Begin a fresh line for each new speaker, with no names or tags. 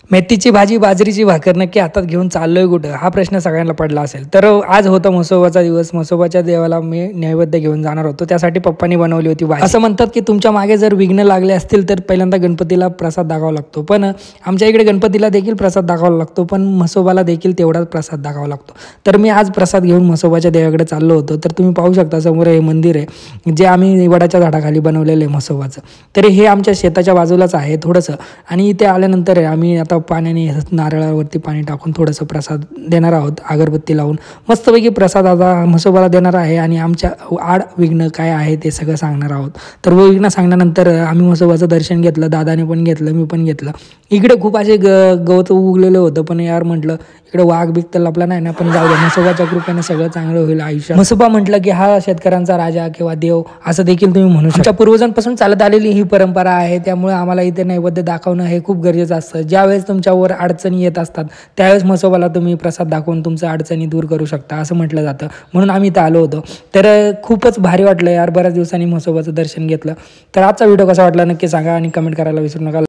मेथीची भाजी, बाजरीची भाकर नक्की हातात घेऊन चाललोय कुठं? हा प्रश्न सगळ्यांना पडला असेल. तर आज होता म्हसोबाचा दिवस. म्हसोबाच्या देवाला मी नैवेद्य घेऊन जाणार होतो. त्यासाठी पप्पांनी बनवली होती भाजी. असं म्हणतात की तुमच्या मागे जर विघ्न लागले असतील तर पहिल्यांदा गणपतीला प्रसाद दाखवावा लागतो. पण आमच्या इकडे गणपतीला देखील प्रसाद दाखवावा लागतो, पण म्हसोबाला देखील तेवढाच प्रसाद दाखवावा लागतो. तर मी आज प्रसाद घेऊन म्हसोबाच्या देवाकडे चाललो होतो. तर तुम्ही पाहू शकता समोर हे मंदिर आहे, जे आम्ही वडाच्या झाडाखाली बनवलेलं आहे म्हसोबाचं. तर हे आमच्या शेताच्या बाजूलाच आहे थोडंसं. आणि इथे आल्यानंतर आम्ही आता पाण्याने नारळावरती पाणी टाकून थोडंसं प्रसाद देणार आहोत, अगरबत्ती लावून मस्तपैकी प्रसाद आता म्हसोबाला देणार आहे. आणि आमच्या आड विघ्न काय आहे ते सगळं सांगणार आहोत. तर विघ्न सांगल्यानंतर आम्ही म्हसोबाचं दर्शन घेतलं, दादाने पण घेतलं, मी पण घेतलं. इकडे खूप असे गवत उगलेलं होतं, पण यार म्हटलं इकडे वाघ बिग तर लपला नाही ना, पण जाऊ द्या, म्हसोबाच्या कृपेने सगळं चांगलं होईल आयुष्यात. म्हसोबा म्हटलं की हा शेतकऱ्यांचा राजा किंवा देव असं देखील तुम्ही म्हणू शकता. आमच्या पूर्वजांपासून चालत आलेली ही परंपरा आहे, त्यामुळे आम्हाला इथे नैवेद्य दाखवणं हे खूप गरजेचं असतं. ज्यावेळेस तुमच्यावर अडचणी येत असतात त्यावेळेस म्हसोबाला तुम्ही प्रसाद दाखवून तुमच्या अडचणी दूर करू शकता असं म्हटलं जातं. म्हणून आम्ही इथं आलो होतो. तर खूपच भारी वाटलं यार, बऱ्याच दिवसांनी म्हसोबाचं दर्शन घेतलं. तर आजचा व्हिडिओ कसा वाटला नक्की सांगा आणि कमेंट करायला विसरू नका.